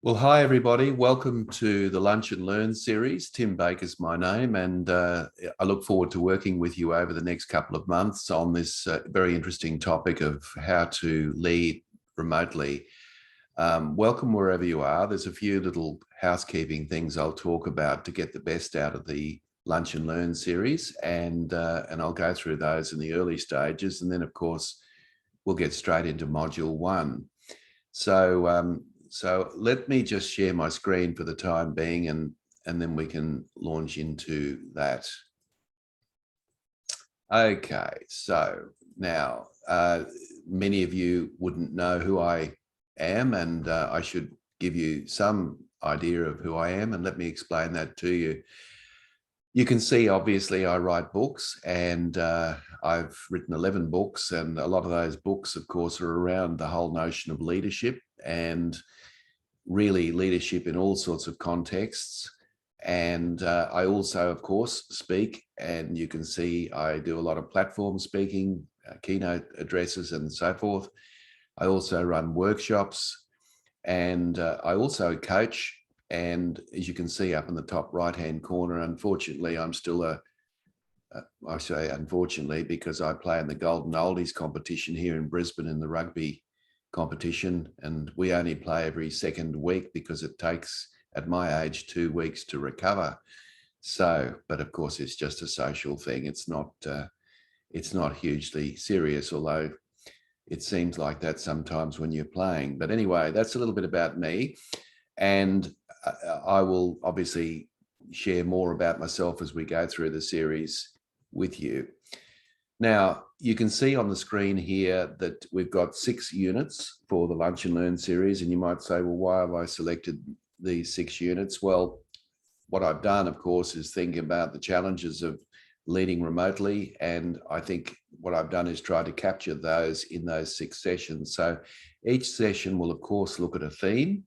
Well, hi, everybody. Welcome to the Lunch and Learn series. Tim Baker's my name, and I look forward to working with you over the next couple of months on this very interesting topic of how to lead remotely. Welcome wherever you are. There's a few little housekeeping things I'll talk about to get the best out of the Lunch and Learn series, and I'll go through those in the early stages, and then, of course, we'll get straight into Module 1. So let me just share my screen for the time being, and then we can launch into that. Okay, so now many of you wouldn't know who I am, and I should give you some idea of who I am, and let me explain that to you. You can see, obviously, I write books, and I've written 11 books, and a lot of those books, of course, are around the whole notion of leadership, and really leadership in all sorts of contexts. And I also, of course, speak, and you can see I do a lot of platform speaking, keynote addresses and so forth. I also run workshops, and I also coach. And as you can see up in the top right-hand corner, unfortunately, I'm still I say unfortunately, because I play in the Golden Oldies competition here in Brisbane in the rugby competition, and we only play every second week because it takes, at my age, 2 weeks to recover. So, but of course, it's just a social thing. It's not hugely serious, although it seems like that sometimes when you're playing. But anyway, that's a little bit about me, and I will obviously share more about myself as we go through the series with you. Now, you can see on the screen here that we've got 6 units for the Lunch and Learn series, and you might say, well, why have I selected these 6 units? Well, what I've done, of course, is think about the challenges of leading remotely, and I think what I've done is try to capture those in those 6 sessions. So each session will, of course, look at a theme.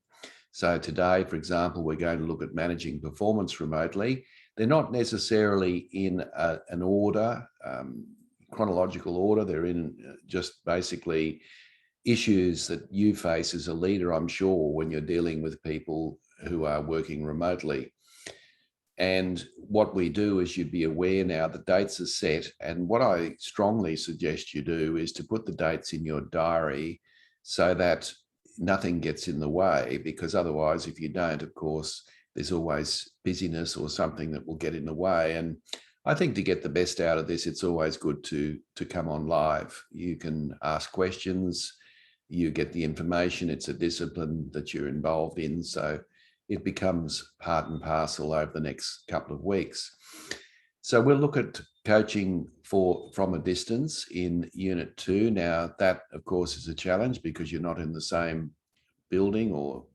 So today, for example, we're going to look at managing performance remotely. They're not necessarily in an order, chronological order. They're in just basically issues that you face as a leader, I'm sure, when you're dealing with people who are working remotely. And what we do is, you'd be aware now the dates are set. And what I strongly suggest you do is to put the dates in your diary so that nothing gets in the way, because otherwise, if you don't, of course, there's always busyness or something that will get in the way. And I think to get the best out of this, it's always good to come on live. You can ask questions, you get the information. It's a discipline that you're involved in, so it becomes part and parcel over the next couple of weeks. So we'll look at coaching from a distance in Unit 2. Now, that, of course, is a challenge because you're not in the same building or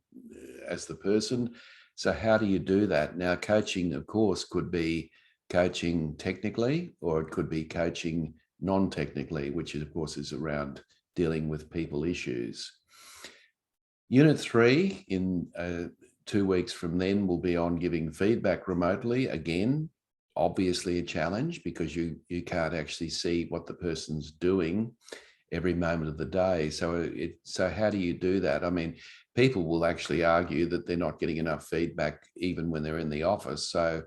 as the person. So how do you do that? Now, coaching, of course, could be coaching technically, or it could be coaching non-technically, which of course is around dealing with people issues. Unit 3 in 2 weeks from then will be on giving feedback remotely. Again, obviously a challenge because you can't actually see what the person's doing every moment of the day. So how do you do that? I mean, people will actually argue that they're not getting enough feedback even when they're in the office. So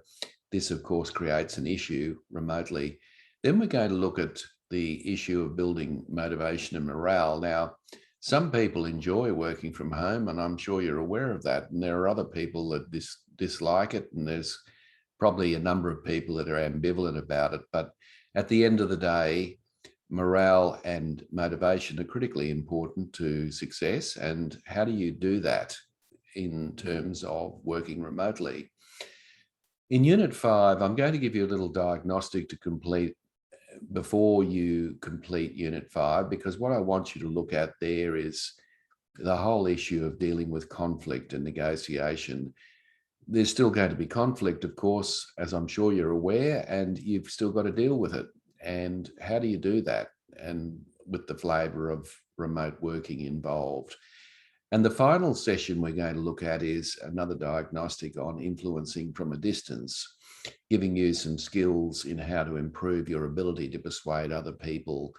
this, of course, creates an issue remotely. Then we're going to look at the issue of building motivation and morale. Now, some people enjoy working from home, and I'm sure you're aware of that. And there are other people that dislike it, and there's probably a number of people that are ambivalent about it. But at the end of the day, morale and motivation are critically important to success. And how do you do that in terms of working remotely? In Unit 5, I'm going to give you a little diagnostic to complete before you complete Unit 5, because what I want you to look at there is the whole issue of dealing with conflict and negotiation. There's still going to be conflict, of course, as I'm sure you're aware, and you've still got to deal with it. And how do you do that? And with the flavor of remote working involved. And the final session we're going to look at is another diagnostic on influencing from a distance, giving you some skills in how to improve your ability to persuade other people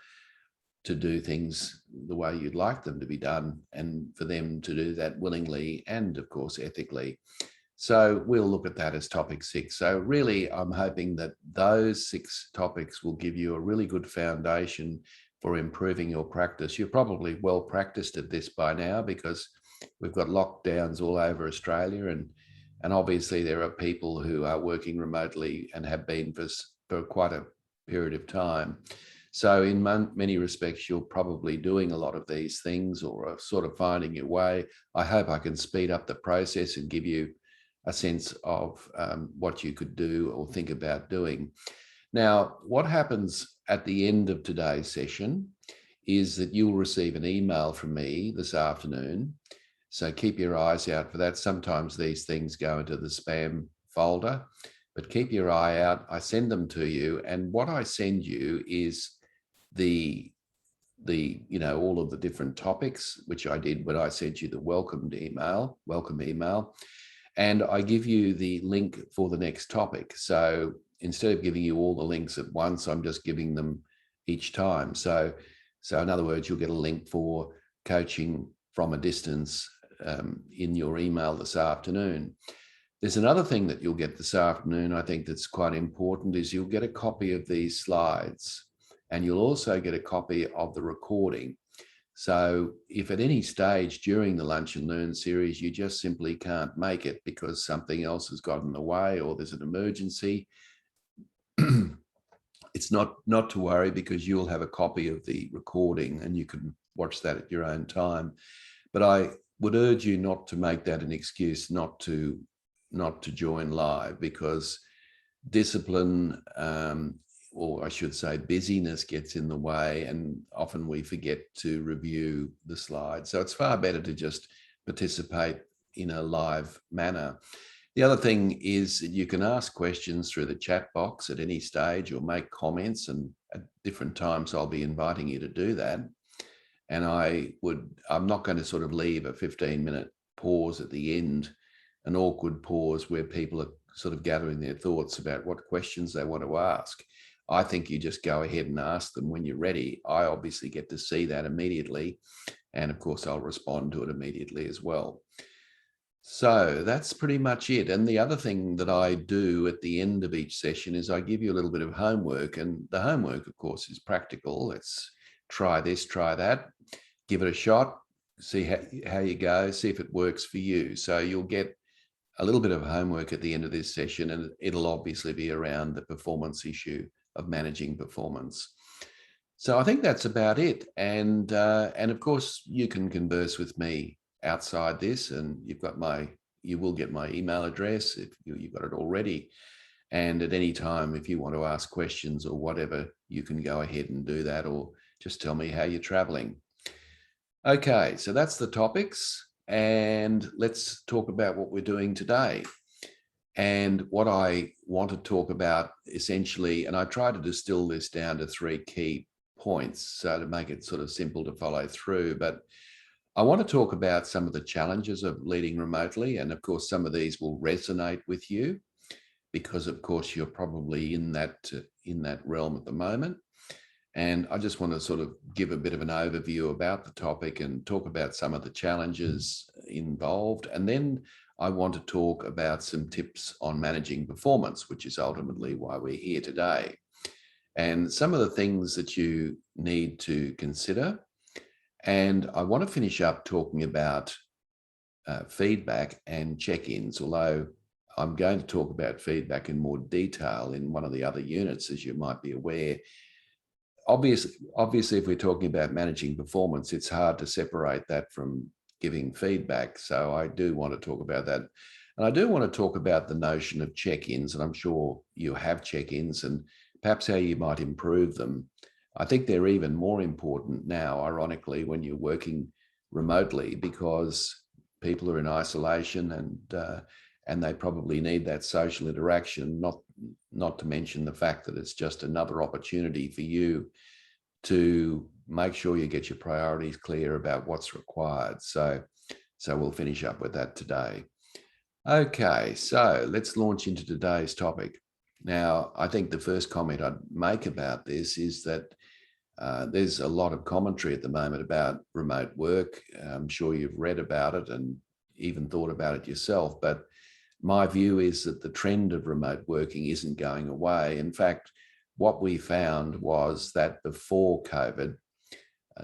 to do things the way you'd like them to be done, and for them to do that willingly and, of course, ethically. So we'll look at that as topic 6. So really, I'm hoping that those 6 topics will give you a really good foundation for improving your practice. You're probably well practiced at this by now, because we've got lockdowns all over Australia, and obviously there are people who are working remotely and have been for quite a period of time. So in many respects, you're probably doing a lot of these things, or are sort of finding your way. I hope I can speed up the process and give you a sense of what you could do or think about doing. Now, what happens at the end of today's session is that you'll receive an email from me this afternoon. So keep your eyes out for that. Sometimes these things go into the spam folder, but keep your eye out. I send them to you. And what I send you is the all of the different topics, which I did when I sent you the welcome email. And I give you the link for the next topic. So instead of giving you all the links at once, I'm just giving them each time. So in other words, you'll get a link for coaching from a distance in your email this afternoon. There's another thing that you'll get this afternoon, I think, that's quite important, is you'll get a copy of these slides, and you'll also get a copy of the recording. So if at any stage during the Lunch and Learn series, you just simply can't make it because something else has gotten in the way or there's an emergency, it's not to worry, because you'll have a copy of the recording and you can watch that at your own time. But I would urge you not to make that an excuse not to join live, because discipline, or I should say busyness, gets in the way, and often we forget to review the slides. So it's far better to just participate in a live manner. The other thing is that you can ask questions through the chat box at any stage, or make comments, and at different times I'll be inviting you to do that. And I'm not going to sort of leave a 15-minute pause at the end, an awkward pause where people are sort of gathering their thoughts about what questions they want to ask. I think you just go ahead and ask them when you're ready. I obviously get to see that immediately. And of course, I'll respond to it immediately as well. So that's pretty much it. And the other thing that I do at the end of each session is I give you a little bit of homework. And the homework, of course, is practical. Let's try this, try that, give it a shot, see how you go, see if it works for you. So you'll get a little bit of homework at the end of this session, and it'll obviously be around the performance issue of managing performance. So I think that's about it. And of course, you can converse with me outside this, and you will get my email address if you've got it already. And at any time, if you want to ask questions or whatever, you can go ahead and do that, or just tell me how you're traveling. Okay, so that's the topics. And let's talk about what we're doing today. And what I want to talk about essentially, and I try to distill this down to 3 key points, so to make it sort of simple to follow through. But I want to talk about some of the challenges of leading remotely. And of course, some of these will resonate with you, because of course you're probably in that realm at the moment. And I just want to sort of give a bit of an overview about the topic and talk about some of the challenges involved. And then I want to talk about some tips on managing performance, which is ultimately why we're here today. And some of the things that you need to consider. And I want to finish up talking about feedback and check-ins, although I'm going to talk about feedback in more detail in one of the other units, as you might be aware. Obviously, if we're talking about managing performance, it's hard to separate that from giving feedback. So I do want to talk about that. And I do want to talk about the notion of check-ins, and I'm sure you have check-ins, and perhaps how you might improve them. I think they're even more important now, ironically, when you're working remotely, because people are in isolation, and they probably need that social interaction, not to mention the fact that it's just another opportunity for you to make sure you get your priorities clear about what's required. So we'll finish up with that today. Okay, so let's launch into today's topic. Now, I think the first comment I'd make about this is that There's a lot of commentary at the moment about remote work. I'm sure you've read about it and even thought about it yourself, but my view is that the trend of remote working isn't going away. In fact, what we found was that before COVID,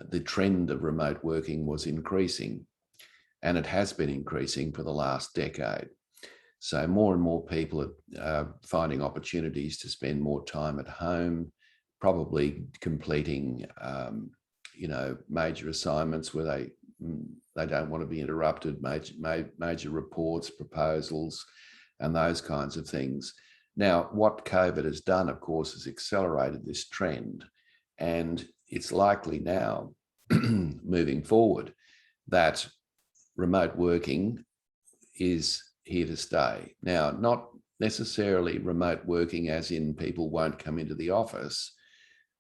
the trend of remote working was increasing, and it has been increasing for the last decade. So more and more people are finding opportunities to spend more time at home, probably completing, major assignments where they don't want to be interrupted, major reports, proposals, and those kinds of things. Now, what COVID has done, of course, is accelerated this trend, and it's likely now, moving forward, that remote working is here to stay. Now, not necessarily remote working as in people won't come into the office,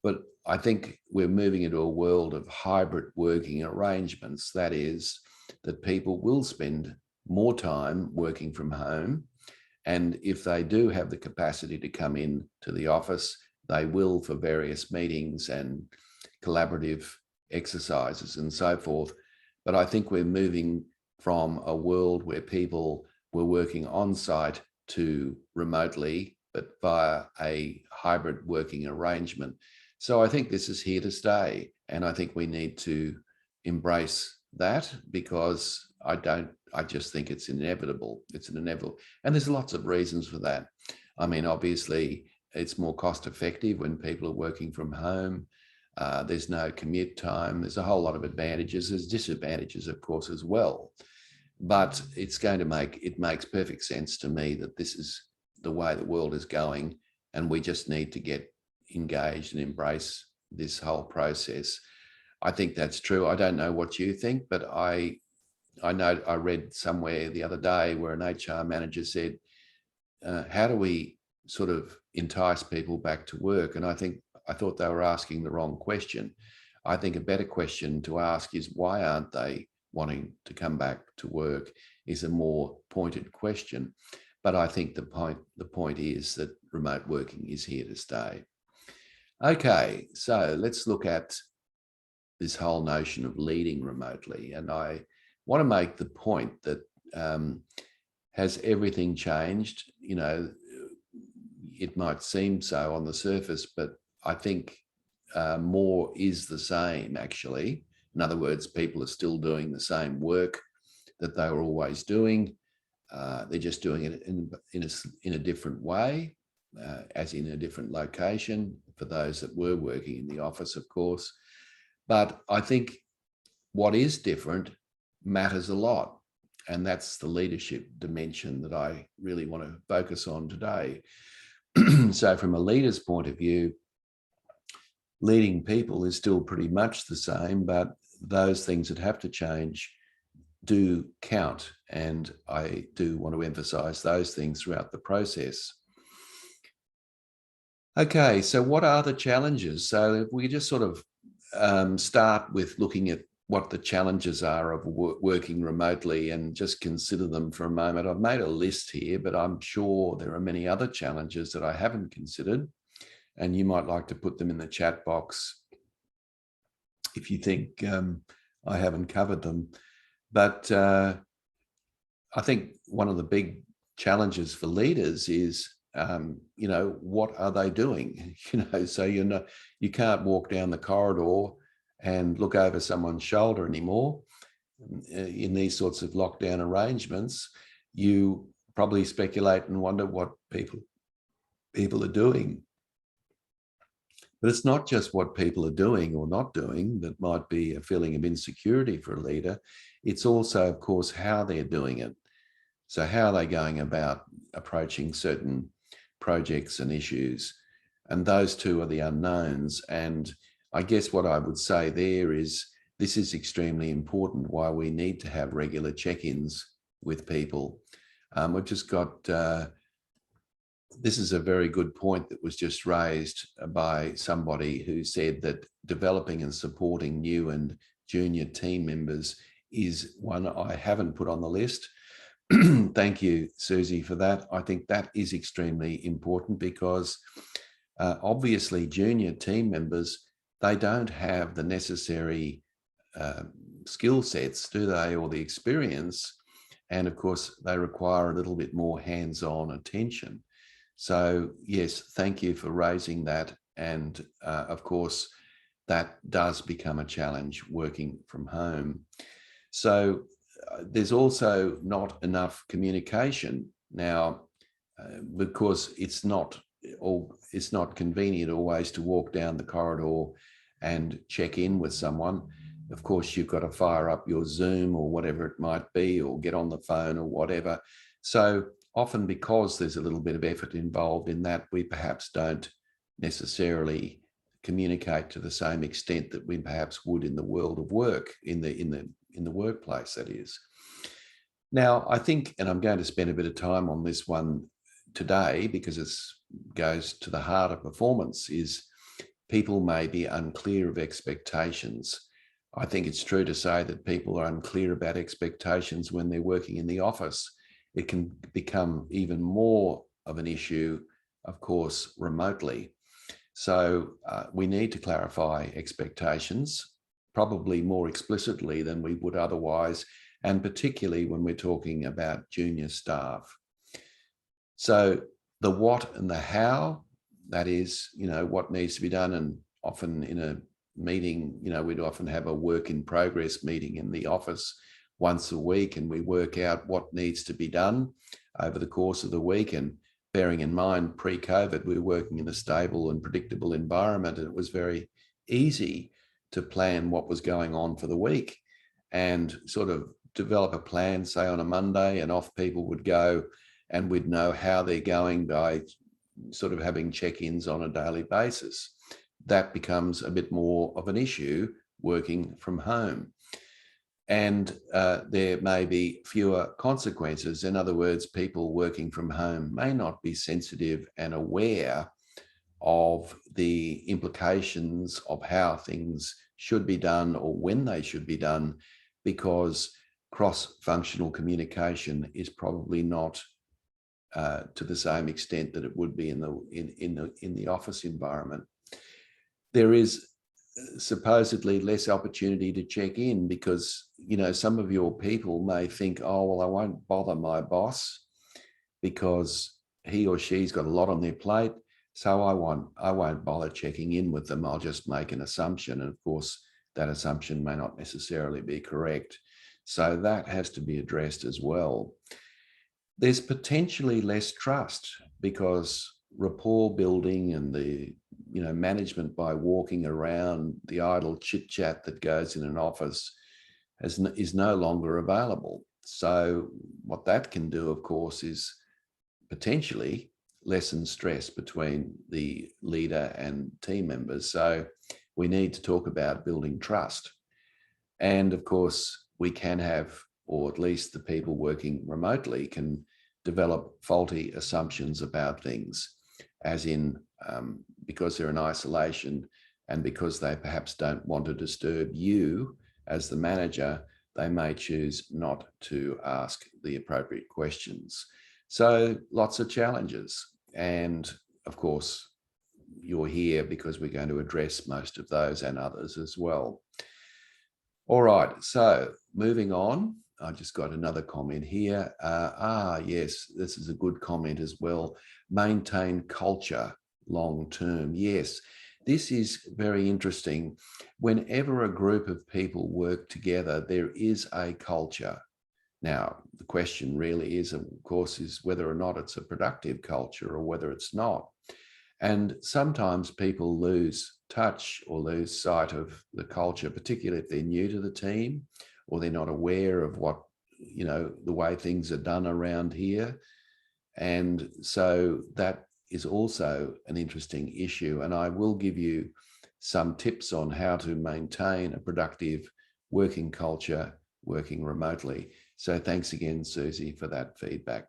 but I think we're moving into a world of hybrid working arrangements. That is, that people will spend more time working from home. And if they do have the capacity to come in to the office, they will for various meetings and collaborative exercises and so forth. But I think we're moving from a world where people were working on site to remotely, but via a hybrid working arrangement. So I think this is here to stay. And I think we need to embrace that, because I just think it's inevitable. It's an inevitable. And there's lots of reasons for that. I mean, obviously, it's more cost effective when people are working from home. There's no commute time. There's a whole lot of advantages. There's disadvantages, of course, as well. But it makes perfect sense to me that this is the way the world is going, and we just need to get engaged and embrace this whole process. I think that's true. I don't know what you think, but I know I read somewhere the other day where an HR manager said, how do we sort of entice people back to work? And I thought they were asking the wrong question. I think a better question to ask is, why aren't they wanting to come back to work, is a more pointed question. But I think the point is that remote working is here to stay. Okay, so let's look at this whole notion of leading remotely. And I want to make the point that has everything changed? You know, it might seem so on the surface, but I think more is the same, actually. In other words, people are still doing the same work that they were always doing. They're just doing it in a different way, as in a different location, for those that were working in the office, of course. But I think what is different matters a lot. And that's the leadership dimension that I really want to focus on today. So from a leader's point of view, leading people is still pretty much the same, but those things that have to change do count. And I do want to emphasize those things throughout the process. Okay, so what are the challenges? So if we just sort of start with looking at what the challenges are of working remotely and just consider them for a moment. I've made a list here, but I'm sure there are many other challenges that I haven't considered, and you might like to put them in the chat box if you think I haven't covered them. But I think one of the big challenges for leaders is, what are they doing? So you can't walk down the corridor and look over someone's shoulder anymore. In these sorts of lockdown arrangements, you probably speculate and wonder what people are doing. But it's not just what people are doing or not doing that might be a feeling of insecurity for a leader. It's also, of course, how they're doing it. So how are they going about approaching certain projects and issues? And those two are the unknowns. And I guess what I would say there is, this is extremely important, why we need to have regular check-ins with people. We've just got, this is a very good point that was just raised by somebody who said that developing and supporting new and junior team members is one I haven't put on the list. Thank you, Susie, for that. I think that is extremely important, because obviously junior team members they don't have the necessary skill sets, do they, or the experience. And of course, they require a little bit more hands-on attention. So yes, thank you for raising that. And of course, that does become a challenge working from home. So there's also not enough communication now, because it's not convenient always to walk down the corridor and check in with someone. Of course, you've got to fire up your Zoom or whatever it might be, or get on the phone or whatever. So often, because there's a little bit of effort involved in that, we perhaps don't necessarily communicate to the same extent that we perhaps would in the world of work, in the workplace, that is. Now, I think, and I'm going to spend a bit of time on this one today because it goes to the heart of performance, is people may be unclear of expectations. I think it's true to say that people are unclear about expectations when they're working in the office. It can become even more of an issue, of course, remotely. So we need to clarify expectations, probably more explicitly than we would otherwise, and particularly when we're talking about junior staff. So the what and the how, that is, what needs to be done. And often in a meeting, we'd often have a work in progress meeting in the office once a week, and we work out what needs to be done over the course of the week. And bearing in mind, pre-COVID, we were working in a stable and predictable environment, and it was very easy to plan what was going on for the week and sort of develop a plan, say on a Monday, and off people would go, and we'd know how they're going by sort of having check-ins on a daily basis. That becomes a bit more of an issue working from home. And there may be fewer consequences. In other words, people working from home may not be sensitive and aware of the implications of how things should be done or when they should be done, because cross-functional communication is probably not to the same extent that it would be in the office environment. There is supposedly less opportunity to check in because, some of your people may think, oh, well, I won't bother my boss because he or she's got a lot on their plate, so I won't bother checking in with them. I'll just make an assumption. And of course, that assumption may not necessarily be correct. So that has to be addressed as well. There's potentially less trust because rapport building and the management by walking around, the idle chit chat that goes in an office is no longer available. So what that can do, of course, is potentially lessen stress between the leader and team members. So we need to talk about building trust. And of course, we can have, or at least the people working remotely can develop faulty assumptions about things, as in because they're in isolation and because they perhaps don't want to disturb you as the manager, they may choose not to ask the appropriate questions. So lots of challenges. And of course, you're here because we're going to address most of those and others as well. All right, so moving on. I just got another comment here. Yes, this is a good comment as well. Maintain culture long term. Yes, this is very interesting. Whenever a group of people work together, there is a culture. Now, the question really is, of course, is whether or not it's a productive culture or whether it's not. And sometimes people lose touch or lose sight of the culture, particularly if they're new to the team or they're not aware of what, the way things are done around here. And so that is also an interesting issue. And I will give you some tips on how to maintain a productive working culture working remotely. So thanks again, Susie, for that feedback.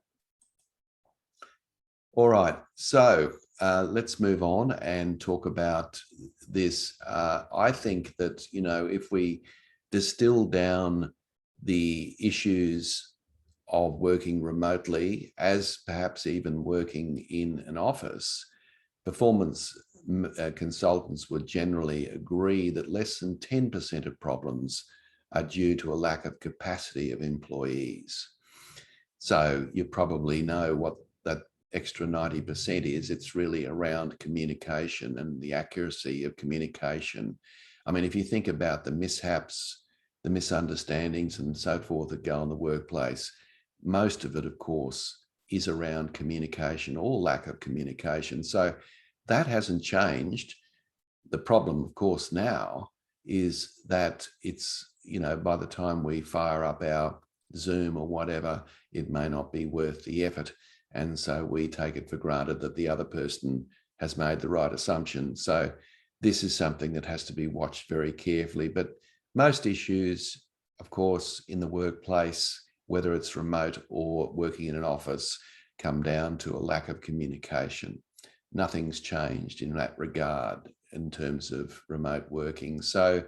All right, so let's move on and talk about this. I think that, if we distill down the issues of working remotely as perhaps even working in an office, performance consultants would generally agree that less than 10% of problems are due to a lack of capacity of employees. So you probably know what that extra 90% is. It's really around communication and the accuracy of communication. I mean, if you think about the mishaps, the misunderstandings and so forth that go in the workplace, most of it, of course, is around communication or lack of communication. So that hasn't changed. The problem, of course, now is that it's, by the time we fire up our Zoom or whatever, it may not be worth the effort. And so we take it for granted that the other person has made the right assumption. So this is something that has to be watched very carefully. But most issues, of course, in the workplace, whether it's remote or working in an office, come down to a lack of communication. Nothing's changed in that regard in terms of remote working. So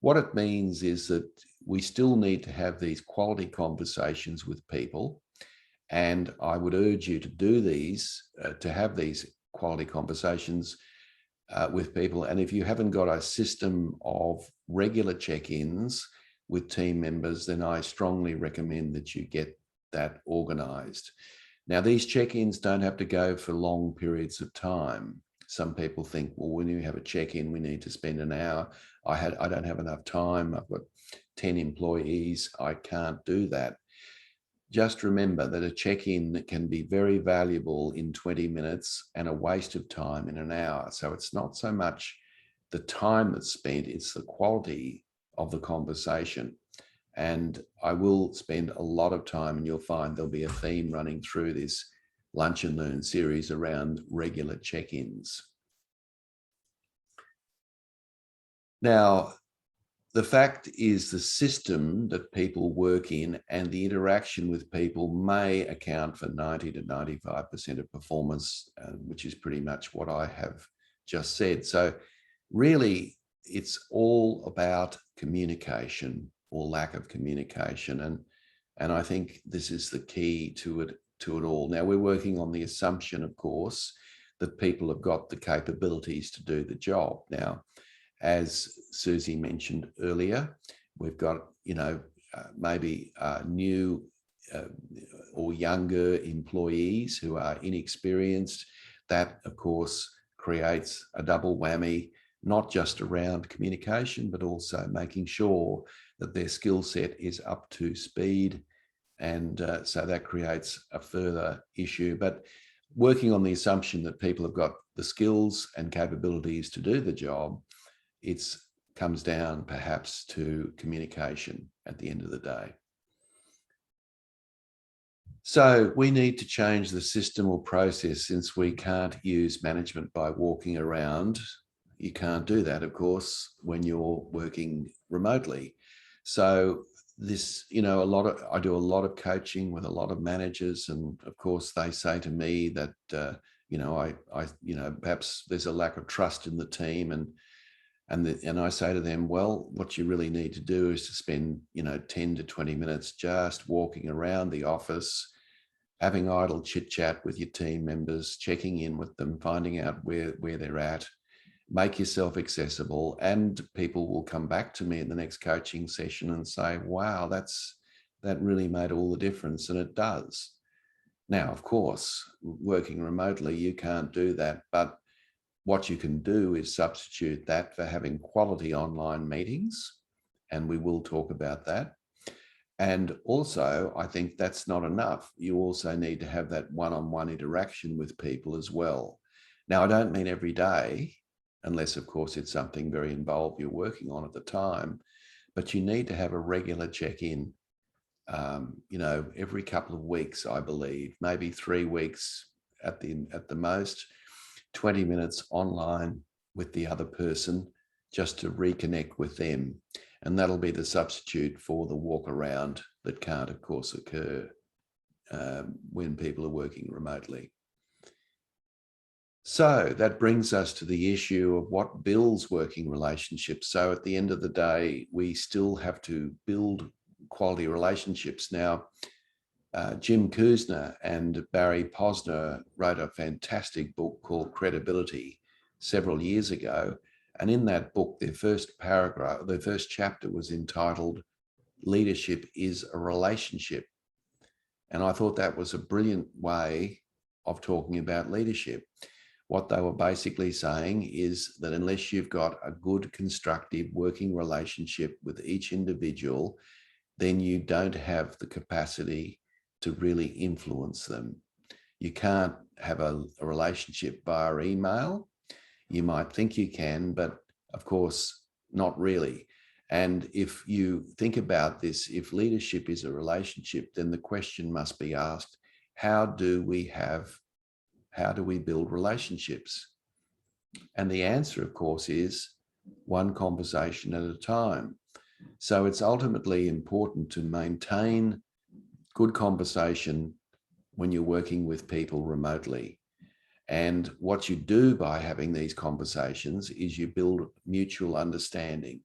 what it means is that we still need to have these quality conversations with people. And I would urge you to do these, to have these quality conversations with people. And if you haven't got a system of regular check-ins with team members, then I strongly recommend that you get that organized. Now, these check-ins don't have to go for long periods of time. Some people think, well, when you have a check-in, we need to spend an hour. I don't have enough time. I've got 10 employees. I can't do that. Just remember that a check-in can be very valuable in 20 minutes and a waste of time in an hour. So it's not so much the time that's spent, it's the quality of the conversation. And I will spend a lot of time, and you'll find there'll be a theme running through this Lunch and Learn series around regular check-ins. Now, the fact is the system that people work in and the interaction with people may account for 90 to 95% of performance, which is pretty much what I have just said. So really, it's all about communication or lack of communication. And I think this is the key to it all. Now, we're working on the assumption, of course, that people have got the capabilities to do the job. Now, as Susie mentioned earlier, we've got, maybe new or younger employees who are inexperienced. That, of course, creates a double whammy, not just around communication, but also making sure that their skill set is up to speed. And so that creates a further issue. But working on the assumption that people have got the skills and capabilities to do the job, it comes down perhaps to communication at the end of the day. So we need to change the system or process, since we can't use management by walking around. You can't do that, of course, when you're working remotely. So this, I do a lot of coaching with a lot of managers, and of course they say to me that, perhaps there's a lack of trust in the team, and I say to them, well, what you really need to do is to spend, 10 to 20 minutes just walking around the office, having idle chit chat with your team members, checking in with them, finding out where they're at, make yourself accessible, and people will come back to me in the next coaching session and say, wow, that really made all the difference. And it does. Now, of course, working remotely, you can't do that, but what you can do is substitute that for having quality online meetings, and we will talk about that. And also, I think that's not enough. You also need to have that one-on-one interaction with people as well. Now, I don't mean every day, unless, of course, it's something very involved you're working on at the time, but you need to have a regular check-in, every couple of weeks, I believe, maybe 3 weeks at the most. 20 minutes online with the other person just to reconnect with them. And that'll be the substitute for the walk around that can't, of course, occur when people are working remotely. So that brings us to the issue of what builds working relationships. So at the end of the day, we still have to build quality relationships. Now, Jim Kuzner and Barry Posner wrote a fantastic book called Credibility, several years ago. And in that book, their first paragraph, their first chapter was entitled Leadership is a Relationship. And I thought that was a brilliant way of talking about leadership. What they were basically saying is that unless you've got a good, constructive working relationship with each individual, then you don't have the capacity to really influence them. You can't have a relationship via email. You might think you can, but of course, not really. And if you think about this, if leadership is a relationship, then the question must be asked, how do we build relationships? And the answer, of course, is one conversation at a time. So it's ultimately important to maintain good conversation when you're working with people remotely. And what you do by having these conversations is you build mutual understanding.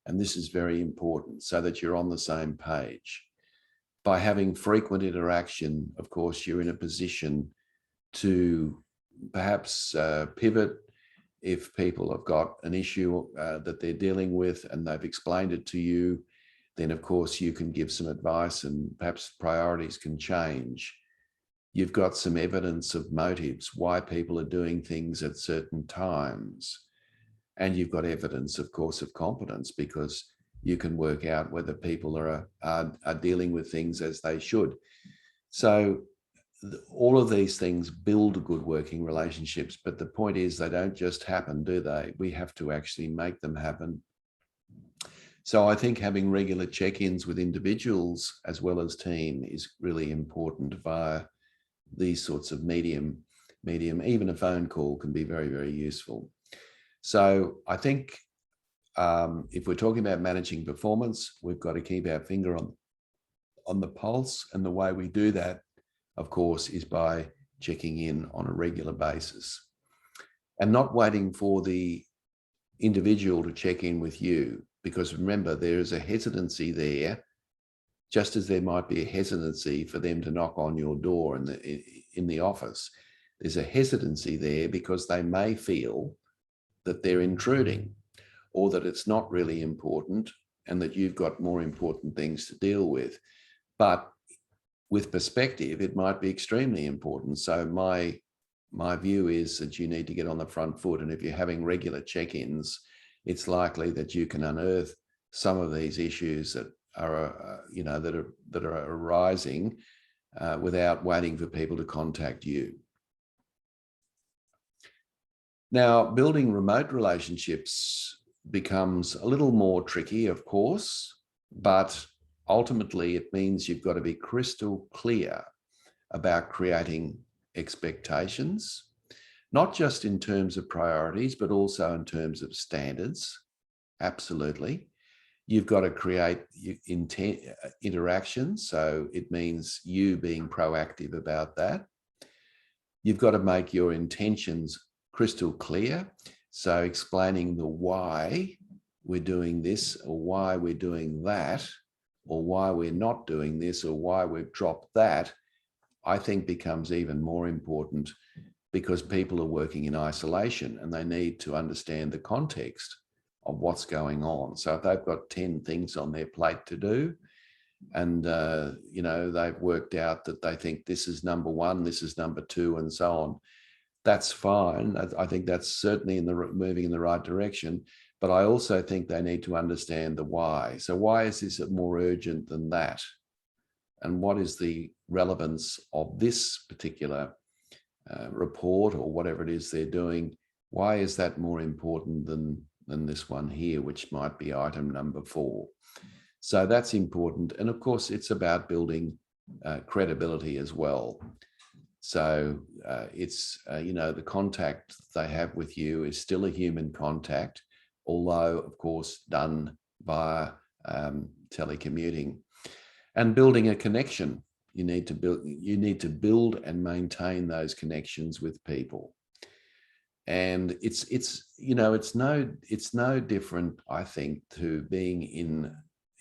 And this is very important so that you're on the same page. By having frequent interaction, of course, you're in a position to perhaps pivot if people have got an issue that they're dealing with and they've explained it to you. Then of course you can give some advice and perhaps priorities can change. You've got some evidence of motives, why people are doing things at certain times. And you've got evidence, of course, of competence, because you can work out whether people are dealing with things as they should. So all of these things build good working relationships, but the point is they don't just happen, do they? We have to actually make them happen. So I think having regular check-ins with individuals as well as team is really important via these sorts of medium. Even a phone call can be very, very useful. So I think if we're talking about managing performance, we've got to keep our finger on the pulse. And the way we do that, of course, is by checking in on a regular basis and not waiting for the individual to check in with you. Because remember, there is a hesitancy there, just as there might be a hesitancy for them to knock on your door in the office. There's a hesitancy there because they may feel that they're intruding or that it's not really important and that you've got more important things to deal with. But with perspective, it might be extremely important. So my view is that you need to get on the front foot. And if you're having regular check-ins, it's likely that you can unearth some of these issues that are, that are arising without waiting for people to contact you. Now, building remote relationships becomes a little more tricky, of course, but ultimately it means you've got to be crystal clear about creating expectations, not just in terms of priorities, but also in terms of standards. Absolutely. You've got to create interactions. So it means you being proactive about that. You've got to make your intentions crystal clear. So explaining the why we're doing this or why we're doing that or why we're not doing this or why we've dropped that, I think becomes even more important because people are working in isolation and they need to understand the context of what's going on. So if they've got 10 things on their plate to do and, they've worked out that they think this is number one, this is number two, and so on, that's fine. I think that's certainly moving in the right direction. But I also think they need to understand the why. So why is this more urgent than that? And what is the relevance of this particular report or whatever it is they're doing? Why is that more important than this one here, which might be item number 4? So that's important. And of course, it's about building credibility as well. So it's, the contact they have with you is still a human contact, although, of course, done via telecommuting. And building a connection. You need to build and maintain those connections with people. And it's no different, I think, to being in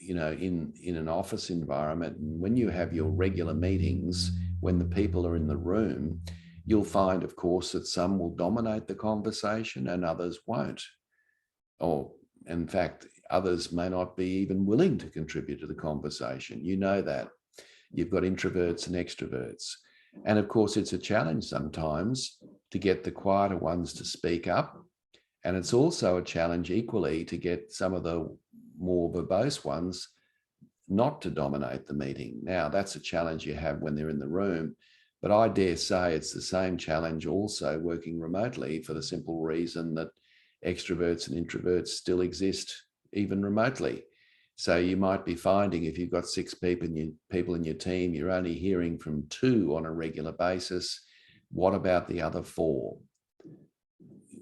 an office environment. When you have your regular meetings, when the people are in the room, You'll find, of course, that some will dominate the conversation and others won't. Or in fact, others may not be even willing to contribute to the conversation. You know that. You've got introverts and extroverts. And of course, it's a challenge sometimes to get the quieter ones to speak up. And it's also a challenge equally to get some of the more verbose ones not to dominate the meeting. Now, that's a challenge you have when they're in the room, but I dare say it's the same challenge also working remotely, for the simple reason that extroverts and introverts still exist even remotely. So you might be finding if you've got 6 people in your team, you're only hearing from 2 on a regular basis. What about the other 4?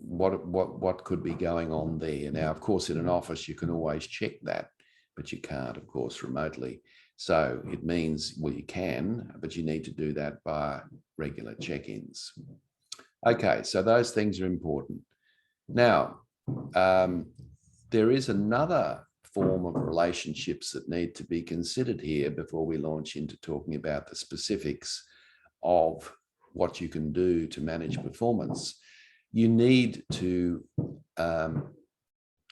What could be going on there? Now, of course, in an office, you can always check that, but you can't, of course, remotely. So it means, well, you can, but you need to do that by regular check-ins. Okay, so those things are important. Now, there is another form of relationships that need to be considered here before we launch into talking about the specifics of what you can do to manage performance. You need to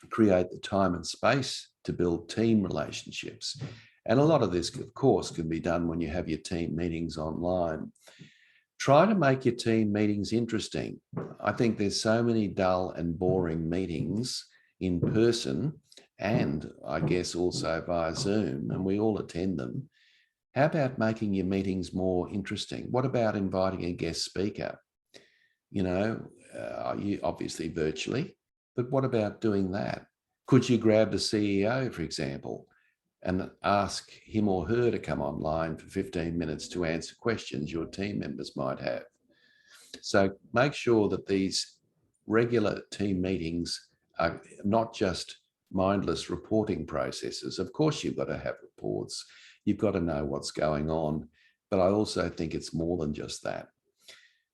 create the time and space to build team relationships. And a lot of this, of course, can be done when you have your team meetings online. Try to make your team meetings interesting. I think there's so many dull and boring meetings in person, and I guess also via Zoom, and we all attend them. How about making your meetings more interesting? What about inviting a guest speaker? You know, obviously virtually, but what about doing that? Could you grab the CEO, for example, and ask him or her to come online for 15 minutes to answer questions your team members might have? So make sure that these regular team meetings are not just mindless reporting processes. Of course, you've got to have reports. You've got to know what's going on. But I also think it's more than just that.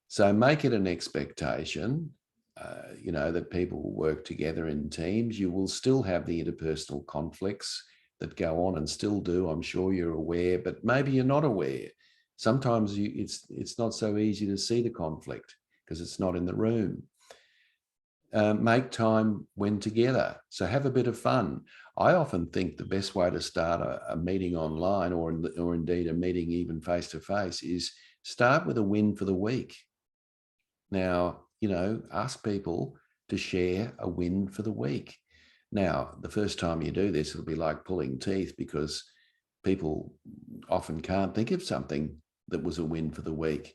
So make it an expectation, that people will work together in teams. You will still have the interpersonal conflicts that go on and still do. I'm sure you're aware, but maybe you're not aware. Sometimes it's not so easy to see the conflict because it's not in the room. Make time when together. So have a bit of fun. I often think the best way to start a meeting online or indeed a meeting even face-to-face is start with a win for the week. Now, ask people to share a win for the week. Now, the first time you do this, it'll be like pulling teeth because people often can't think of something that was a win for the week.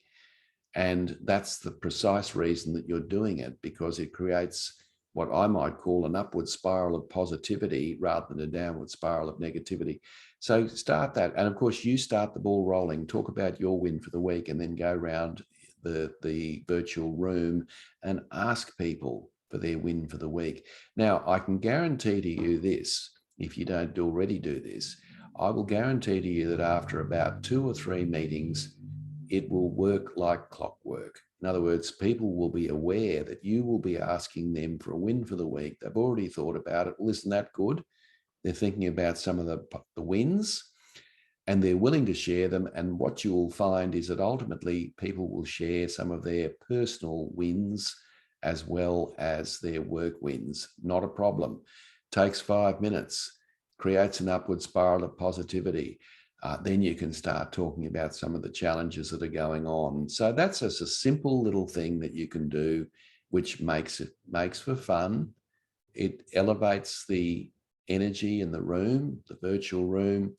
And that's the precise reason that you're doing it, because it creates what I might call an upward spiral of positivity rather than a downward spiral of negativity. So start that. And of course, you start the ball rolling, talk about your win for the week, and then go around the virtual room and ask people for their win for the week. Now, I can guarantee to you this, if you don't already do this, I will guarantee to you that after about 2 or 3 meetings, it will work like clockwork. In other words, people will be aware that you will be asking them for a win for the week. They've already thought about it. Well, isn't that good? They're thinking about some of the wins and they're willing to share them. And what you will find is that ultimately people will share some of their personal wins as well as their work wins. Not a problem. Takes 5 minutes, creates an upward spiral of positivity. Then you can start talking about some of the challenges that are going on. So that's just a simple little thing that you can do, which makes for fun. It elevates the energy in the room, the virtual room.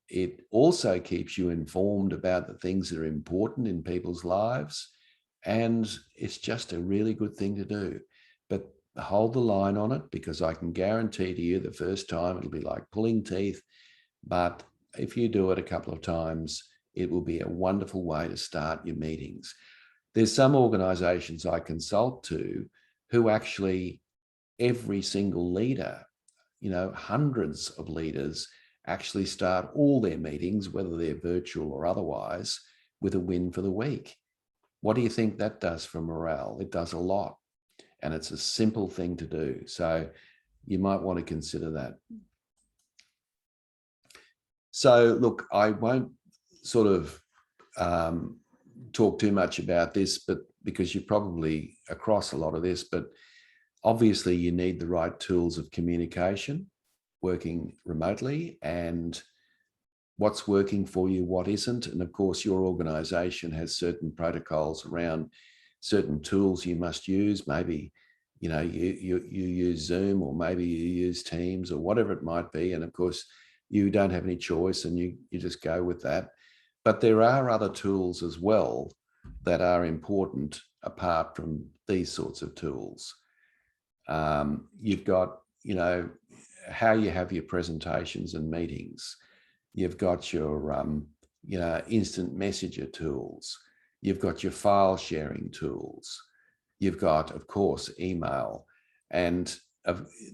It also keeps you informed about the things that are important in people's lives. And it's just a really good thing to do. But hold the line on it, because I can guarantee to you the first time it'll be like pulling teeth. But if you do it a couple of times, it will be a wonderful way to start your meetings. There's some organizations I consult to who actually, every single leader, hundreds of leaders actually start all their meetings, whether they're virtual or otherwise, with a win for the week. What do you think that does for morale? It does a lot. And it's a simple thing to do. So you might want to consider that. So look, I won't sort of talk too much about this, but because you're probably across a lot of this, but obviously you need the right tools of communication, working remotely, and what's working for you, what isn't. And of course, your organization has certain protocols around certain tools you must use. Maybe, you use Zoom, or maybe you use Teams, or whatever it might be. And of course, you don't have any choice and you just go with that. But there are other tools as well that are important apart from these sorts of tools. You've got, how you have your presentations and meetings. You've got your, instant messenger tools. You've got your file sharing tools. You've got, of course, email. And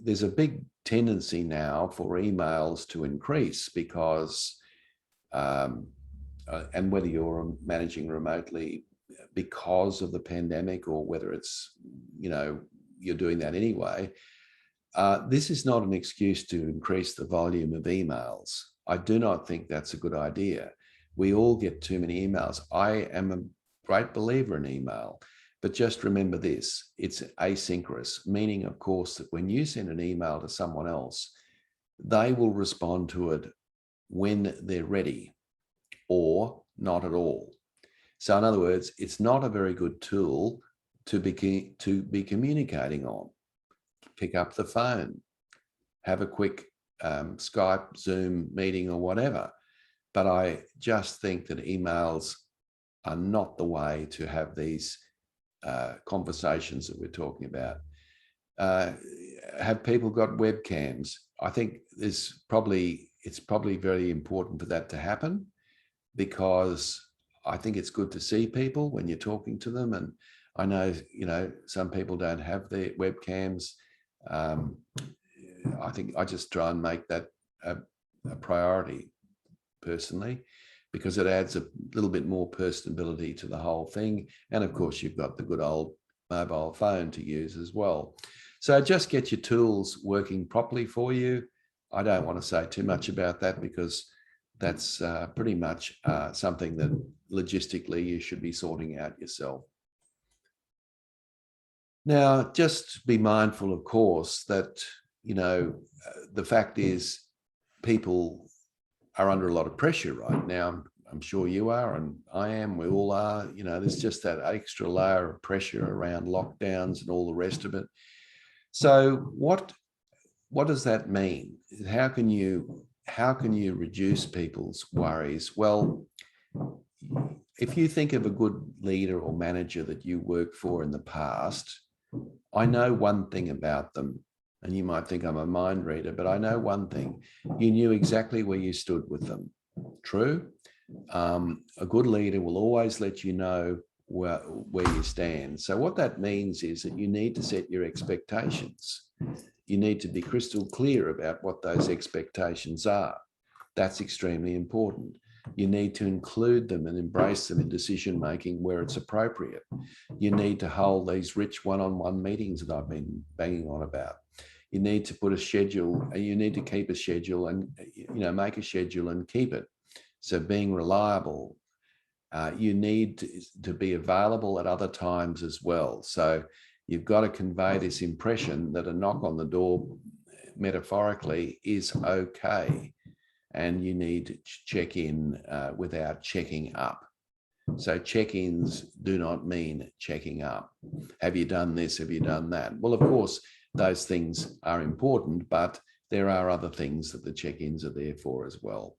there's a big tendency now for emails to increase because, and whether you're managing remotely because of the pandemic or whether it's, you're doing that anyway, this is not an excuse to increase the volume of emails. I do not think that's a good idea. We all get too many emails. I am a great believer in email, but just remember this, it's asynchronous, meaning, of course, that when you send an email to someone else, they will respond to it when they're ready or not at all. So in other words, it's not a very good tool to be communicating on. Pick up the phone, have a quick Skype, Zoom meeting or whatever. But I just think that emails are not the way to have these conversations that we're talking about. Have people got webcams? I think it's probably very important for that to happen, because I think it's good to see people when you're talking to them. And I know, some people don't have their webcams. I think I just try and make that a priority personally, because it adds a little bit more personability to the whole thing. And of course, you've got the good old mobile phone to use as well. So just get your tools working properly for you. I don't want to say too much about that, because that's pretty much something that logistically you should be sorting out yourself. Now, just be mindful, of course, that, the fact is people are under a lot of pressure right now. I'm sure you are, and I am, we all are. There's just that extra layer of pressure around lockdowns and all the rest of it. So what does that mean? How can you reduce people's worries? Well, if you think of a good leader or manager that you worked for in the past, I know one thing about them, and you might think I'm a mind reader, but I know one thing: you knew exactly where you stood with them. True? A good leader will always let you know where you stand. So what that means is that you need to set your expectations. You need to be crystal clear about what those expectations are. That's extremely important. You need to include them and embrace them in decision-making where it's appropriate. You need to hold these rich one-on-one meetings that I've been banging on about. You need to put a schedule, you need to keep a schedule and, make a schedule and keep it. So being reliable, you need to be available at other times as well. So you've got to convey this impression that a knock on the door, metaphorically, is okay. And you need to check in without checking up. So check-ins do not mean checking up. Have you done this? Have you done that? Well, of course, those things are important, but there are other things that the check-ins are there for as well.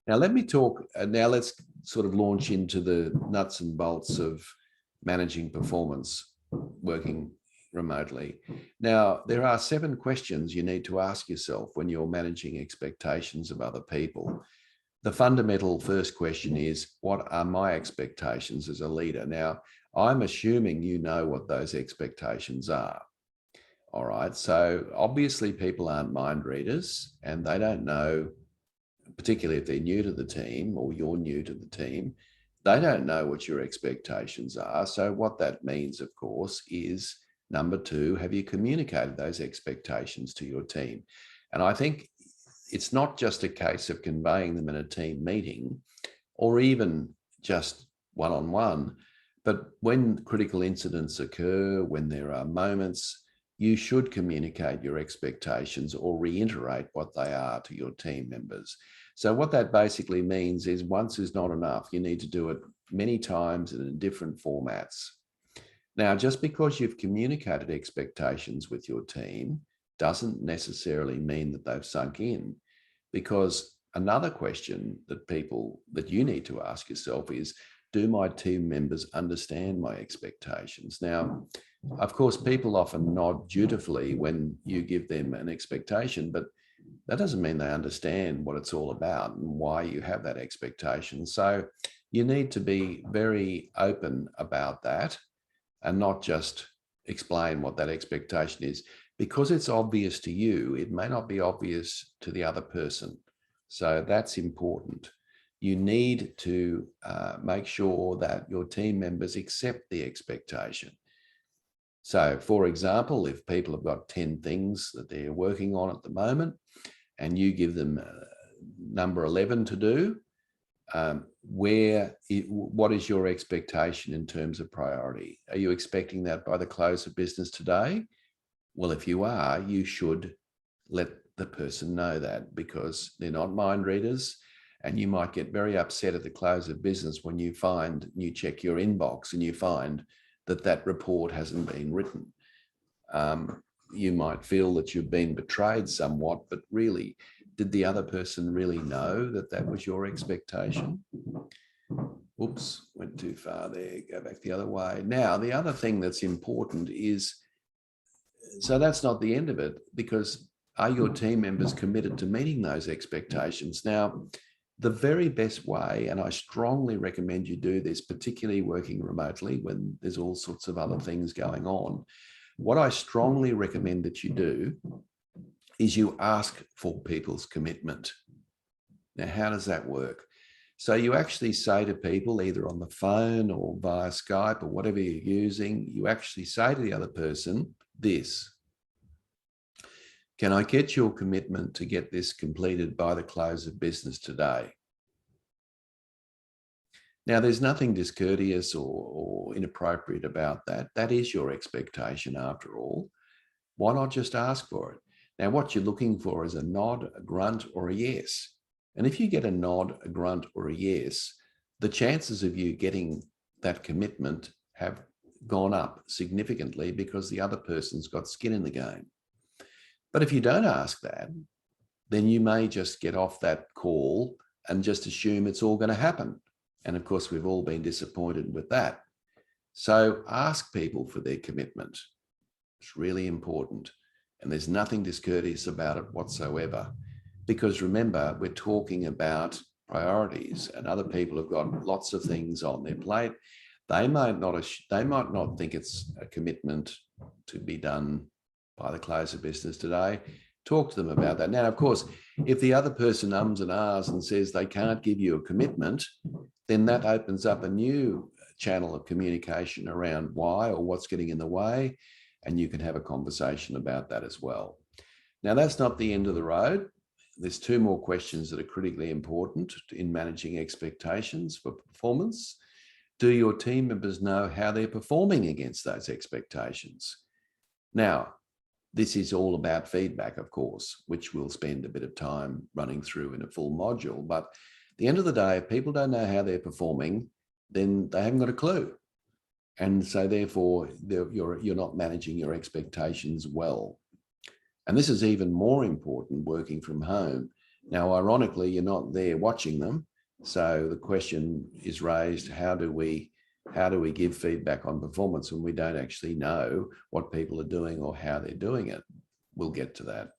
Now, let's sort of launch into the nuts and bolts of managing performance working remotely. Now, there are 7 questions you need to ask yourself when you're managing expectations of other people. The fundamental first question is, what are my expectations as a leader? Now, I'm assuming you know what those expectations are. All right. So obviously people aren't mind readers, and they don't know, particularly if they're new to the team or you're new to the team, they don't know what your expectations are. So what that means, of course, is number 2, have you communicated those expectations to your team? And I think it's not just a case of conveying them in a team meeting or even just one-on-one, But when critical incidents occur, when there are moments, you should communicate your expectations or reiterate what they are to your team members. So what that basically means is once is not enough. You need to do it many times and in different formats. Now, just because you've communicated expectations with your team doesn't necessarily mean that they've sunk in, because another question that you need to ask yourself is, do my team members understand my expectations? Now, of course, people often nod dutifully when you give them an expectation, but that doesn't mean they understand what it's all about and why you have that expectation. So you need to be very open about that and not just explain what that expectation is. Because it's obvious to you, it may not be obvious to the other person. So that's important. You need to make sure that your team members accept the expectation. So, for example, if people have got 10 things that they're working on at the moment, and you give them number 11 to do, what is your expectation in terms of priority? Are you expecting that by the close of business today? Well, if you are, you should let the person know that, because they're not mind readers, and you might get very upset at the close of business when you check your inbox and you find that report hasn't been written. You might feel that you've been betrayed somewhat, but really, did the other person really know that was your expectation? Oops, went too far there. Go back the other way. Now, the other thing that's important is, so that's not the end of it, because are your team members committed to meeting those expectations? Now, the very best way, and I strongly recommend you do this, particularly working remotely when there's all sorts of other things going on, what I strongly recommend that you do is you ask for people's commitment. Now, how does that work? So you actually say to people, either on the phone or via Skype or whatever you're using, you actually say to the other person this: can I get your commitment to get this completed by the close of business today? Now, there's nothing discourteous or inappropriate about that. That is your expectation after all. Why not just ask for it? Now, what you're looking for is a nod, a grunt, or a yes. And if you get a nod, a grunt, or a yes, the chances of you getting that commitment have gone up significantly, because the other person's got skin in the game. But if you don't ask that, then you may just get off that call and just assume it's all going to happen. And of course, we've all been disappointed with that. So ask people for their commitment. It's really important. And there's nothing discourteous about it whatsoever. Because remember, we're talking about priorities, and other people have got lots of things on their plate. They might not think it's a commitment to be done by the close of business today. Talk to them about that. Now, of course, if the other person ums and ahs and says they can't give you a commitment, then that opens up a new channel of communication around why or what's getting in the way, and you can have a conversation about that as well. Now, that's not the end of the road. There's two more questions that are critically important in managing expectations for performance. Do your team members know how they're performing against those expectations? Now, this is all about feedback, of course, which we'll spend a bit of time running through in a full module. But at the end of the day, if people don't know how they're performing, then they haven't got a clue. And so therefore, you're not managing your expectations well. And this is even more important working from home. Now, ironically, you're not there watching them. So the question is raised, how do we give feedback on performance when we don't actually know what people are doing or how they're doing it? We'll get to that.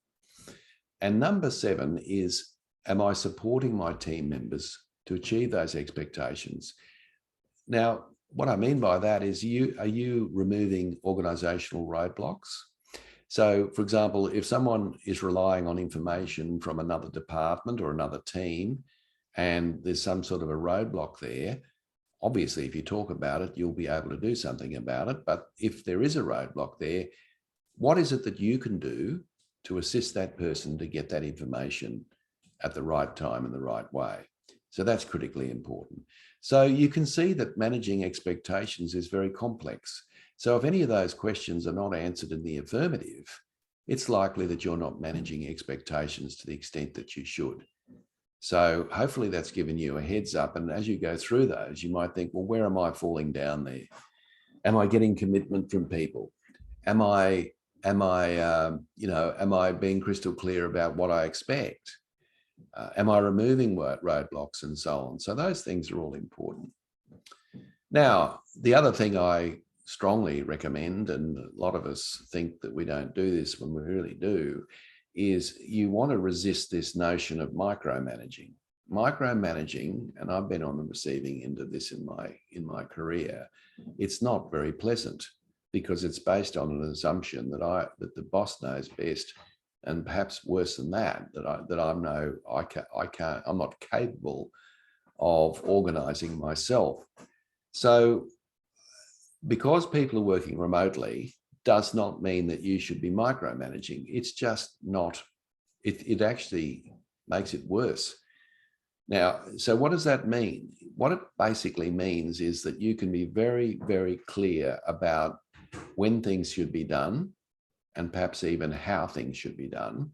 And number 7 is, am I supporting my team members to achieve those expectations? Now, what I mean by that is, are you removing organizational roadblocks? So, for example, if someone is relying on information from another department or another team, and there's some sort of a roadblock there, obviously, if you talk about it, you'll be able to do something about it. But if there is a roadblock there, what is it that you can do to assist that person to get that information at the right time and the right way? So that's critically important. So you can see that managing expectations is very complex. So if any of those questions are not answered in the affirmative, it's likely that you're not managing expectations to the extent that you should. So hopefully that's given you a heads up. And as you go through those, you might think, well, where am I falling down there? Am I getting commitment from people? Am I being crystal clear about what I expect? Am I removing roadblocks and so on? So those things are all important. Now, the other thing I strongly recommend, and a lot of us think that we don't do this when we really do, is you want to resist this notion of micromanaging. Micromanaging, and I've been on the receiving end of this in my career, it's not very pleasant because it's based on an assumption that the boss knows best, and perhaps worse than that, I'm not capable of organizing myself. So because people are working remotely does not mean that you should be micromanaging. It's just not, it actually makes it worse. Now, so what does that mean? What it basically means is that you can be very, very clear about when things should be done and perhaps even how things should be done.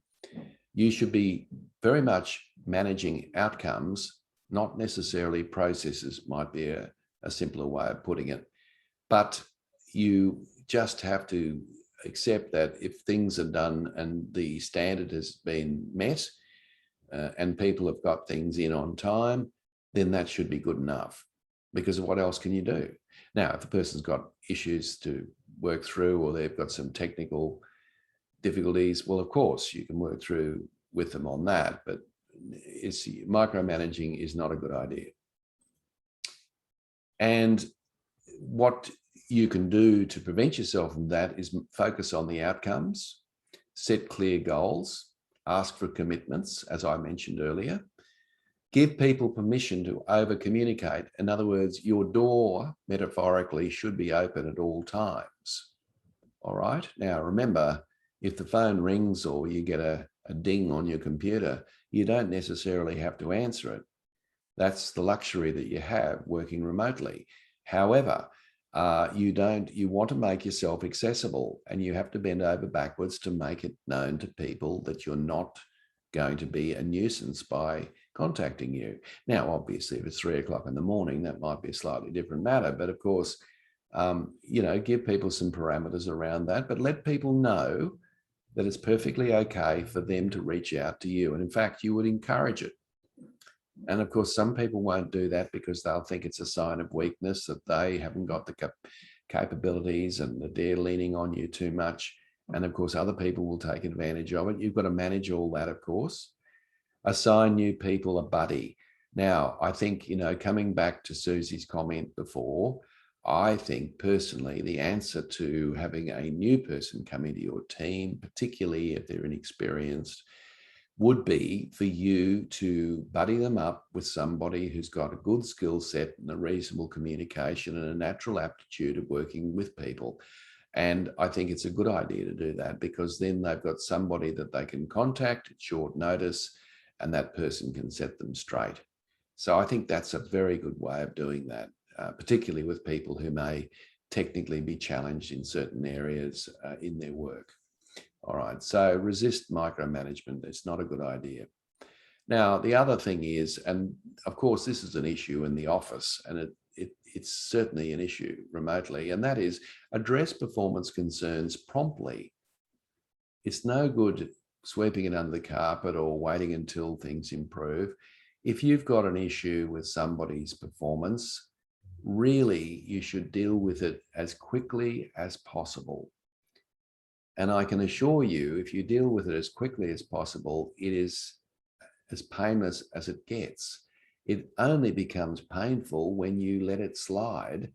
You should be very much managing outcomes, not necessarily processes, might be a simpler way of putting it. But you just have to accept that if things are done and the standard has been met and people have got things in on time, then that should be good enough, because what else can you do? Now, if the person's got issues to work through or they've got some technical difficulties, well, of course, you can work through with them on that, but micromanaging is not a good idea. And what you can do to prevent yourself from that is focus on the outcomes, set clear goals, ask for commitments, as I mentioned earlier, give people permission to over-communicate. In other words, your door, metaphorically, should be open at all times. All right. Now, remember, if the phone rings or you get a ding on your computer, you don't necessarily have to answer it. That's the luxury that you have working remotely. However, you want to make yourself accessible, and you have to bend over backwards to make it known to people that you're not going to be a nuisance by contacting you. Now, obviously, if it's 3 o'clock in the morning, that might be a slightly different matter. But of course, give people some parameters around that, but let people know that it's perfectly okay for them to reach out to you. And in fact, you would encourage it. And of course, some people won't do that because they'll think it's a sign of weakness, that they haven't got the capabilities and that they're leaning on you too much. And of course, other people will take advantage of it. You've got to manage all that, of course. Assign new people a buddy. Now, I think, coming back to Susie's comment before, I think personally, the answer to having a new person come into your team, particularly if they're inexperienced, would be for you to buddy them up with somebody who's got a good skill set and a reasonable communication and a natural aptitude of working with people. And I think it's a good idea to do that, because then they've got somebody that they can contact at short notice, and that person can set them straight. So I think that's a very good way of doing that, particularly with people who may technically be challenged in certain areas in their work. All right, so resist micromanagement. It's not a good idea. Now, the other thing is, and of course, this is an issue in the office, and it's certainly an issue remotely, and that is address performance concerns promptly. It's no good sweeping it under the carpet or waiting until things improve. If you've got an issue with somebody's performance, really, you should deal with it as quickly as possible. And I can assure you, if you deal with it as quickly as possible, it is as painless as it gets. It only becomes painful when you let it slide.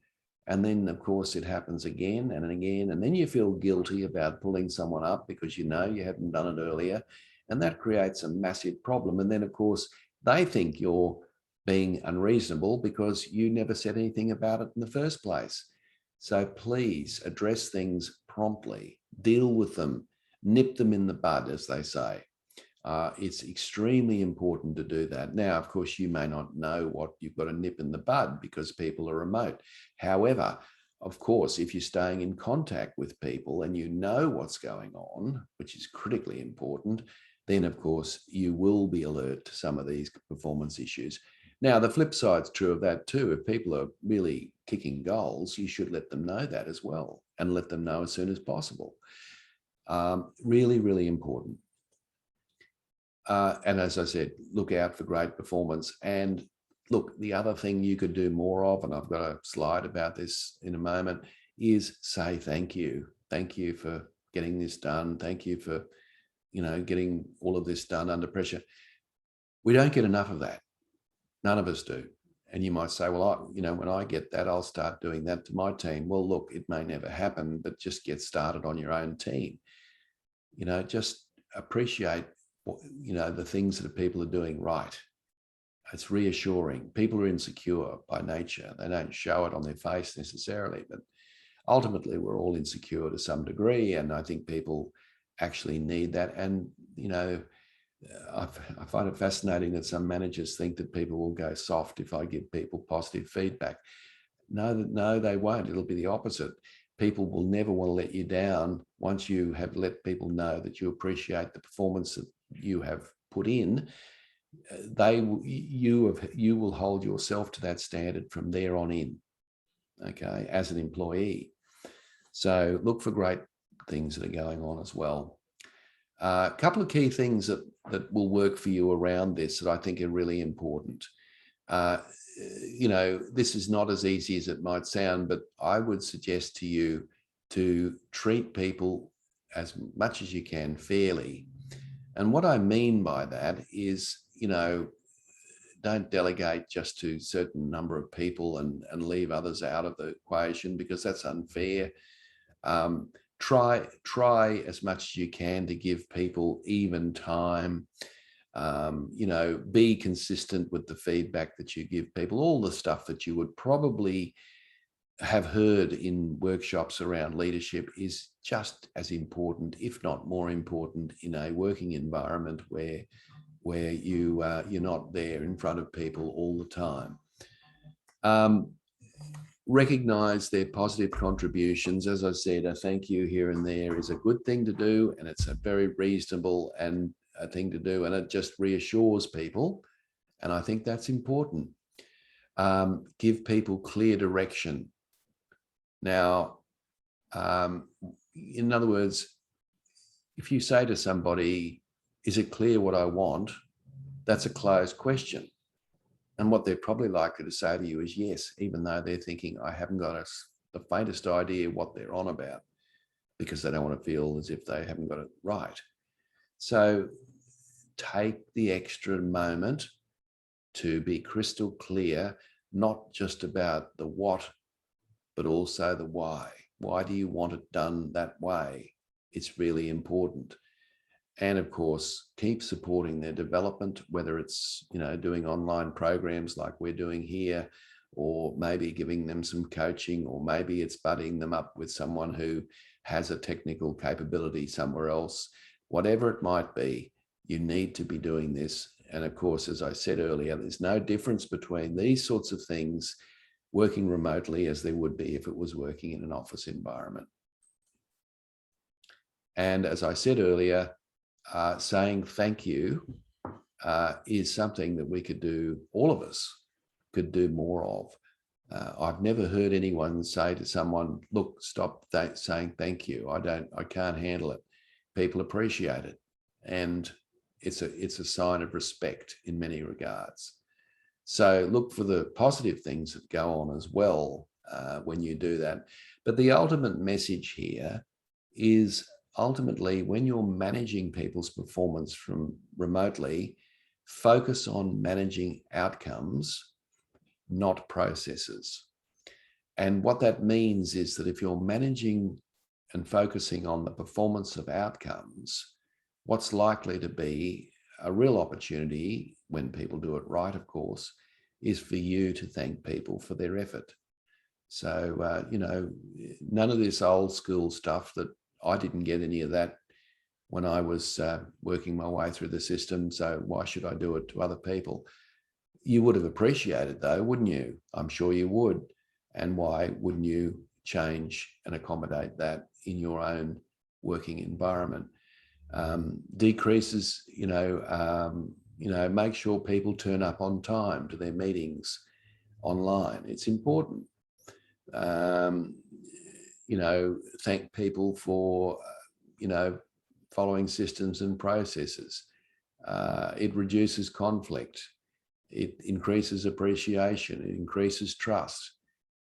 And then, of course, it happens again and again. And then you feel guilty about pulling someone up because you hadn't done it earlier. And that creates a massive problem. And then, of course, they think you're being unreasonable because you never said anything about it in the first place. So please address things promptly, deal with them, nip them in the bud, as they say. It's extremely important to do that. Now, of course, you may not know what you've got to nip in the bud because people are remote. However, of course, if you're staying in contact with people and you know what's going on, which is critically important, then of course you will be alert to some of these performance issues. Now, the flip side's true of that too. If people are really kicking goals, you should let them know that as well, and let them know as soon as possible. Really, really important. And as I said, look out for great performance. And look, the other thing you could do more of, and I've got a slide about this in a moment, is say thank you. Thank you for getting this done. Thank you for, getting all of this done under pressure. We don't get enough of that. None of us do. And you might say, well, when I get that, I'll start doing that to my team. Well, look, it may never happen, but just get started on your own team. Just appreciate the things that people are doing right. It's reassuring. People are insecure by nature. They don't show it on their face necessarily, but ultimately we're all insecure to some degree. And I think people actually need that. And, I find it fascinating that some managers think that people will go soft if I give people positive feedback. No, they won't. It'll be the opposite. People will never want to let you down once you have let people know that you appreciate the performance that you have put in. You will hold yourself to that standard from there on in, okay, as an employee. So look for great things that are going on as well. A couple of key things that will work for you around this that I think are really important. This is not as easy as it might sound, but I would suggest to you to treat people as much as you can fairly. And what I mean by that is, don't delegate just to a certain number of people and leave others out of the equation, because that's unfair. Try as much as you can to give people even time. Be consistent with the feedback that you give people. All the stuff that you would probably have heard in workshops around leadership is just as important, if not more important, in a working environment where you're not there in front of people all the time. Recognize their positive contributions. As I said, a thank you here and there is a good thing to do, and it's a very reasonable and a thing to do, and it just reassures people. And I think that's important. Give people clear direction. Now, in other words, if you say to somebody, is it clear what I want? That's a closed question. And what they're probably likely to say to you is yes, even though they're thinking, I haven't got the faintest idea what they're on about, because they don't want to feel as if they haven't got it right. So take the extra moment to be crystal clear, not just about the what, but also the why. Why do you want it done that way? It's really important. And of course, keep supporting their development, whether it's, doing online programs like we're doing here, or maybe giving them some coaching, or maybe it's buddying them up with someone who has a technical capability somewhere else. Whatever it might be, you need to be doing this. And of course, as I said earlier, there's no difference between these sorts of things working remotely as there would be if it was working in an office environment. And as I said earlier, saying thank you is something that we could do, all of us could do more of. I've never heard anyone say to someone, look, stop saying thank you. I can't handle it. People appreciate it. And it's a sign of respect in many regards. So look for the positive things that go on as well when you do that. But the ultimate message here is, ultimately, when you're managing people's performance from remotely, focus on managing outcomes, not processes. And what that means is that if you're managing and focusing on the performance of outcomes, what's likely to be a real opportunity, when people do it right, of course, is for you to thank people for their effort. So, none of this old school stuff that I didn't get any of that when I was working my way through the system. So why should I do it to other people? You would have appreciated though, wouldn't you? I'm sure you would. And why wouldn't you change and accommodate that in your own working environment? Decreases, make sure people turn up on time to their meetings online. It's important. Thank people for, following systems and processes. It reduces conflict. It increases appreciation. It increases trust.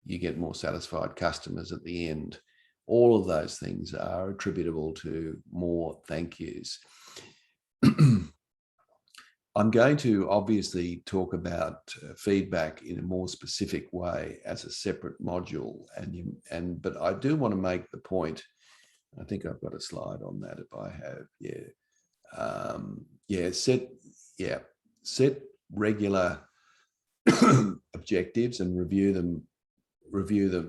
You get more satisfied customers at the end. All of those things are attributable to more thank yous. I'm going to obviously talk about feedback in a more specific way as a separate module, but I do want to make the point. I think I've got a slide on that if I have. Set regular objectives and review them.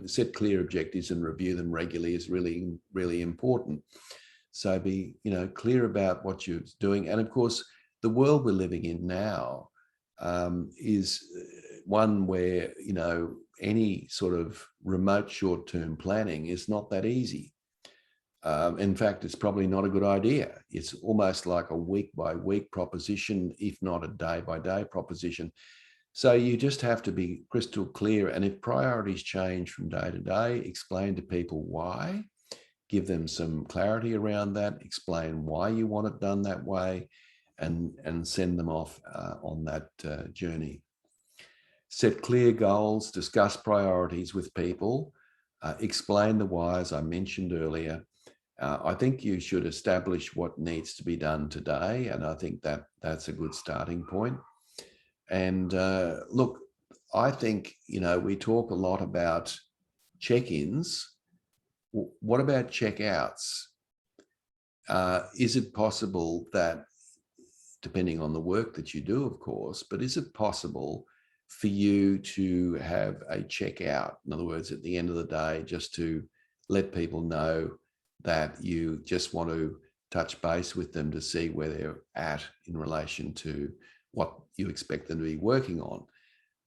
Set clear objectives and review them regularly is really, really important. So be, clear about what you're doing. And of course, the world we're living in now is one where, any sort of remote short-term planning is not that easy. In fact, it's probably not a good idea. It's almost like a week-by-week proposition, if not a day-by-day proposition. So you just have to be crystal clear. And if priorities change from day to day, explain to people why, give them some clarity around that, explain why you want it done that way, and send them off on that journey. Set clear goals, discuss priorities with people, explain the whys I mentioned earlier. I think you should establish what needs to be done today. And I think that's a good starting point. And look, I think, we talk a lot about check-ins. What about check-outs? Is it possible that, depending on the work that you do, of course, but is it possible for you to have a check-out? In other words, at the end of the day, just to let people know that you just want to touch base with them to see where they're at in relation to what you expect them to be working on.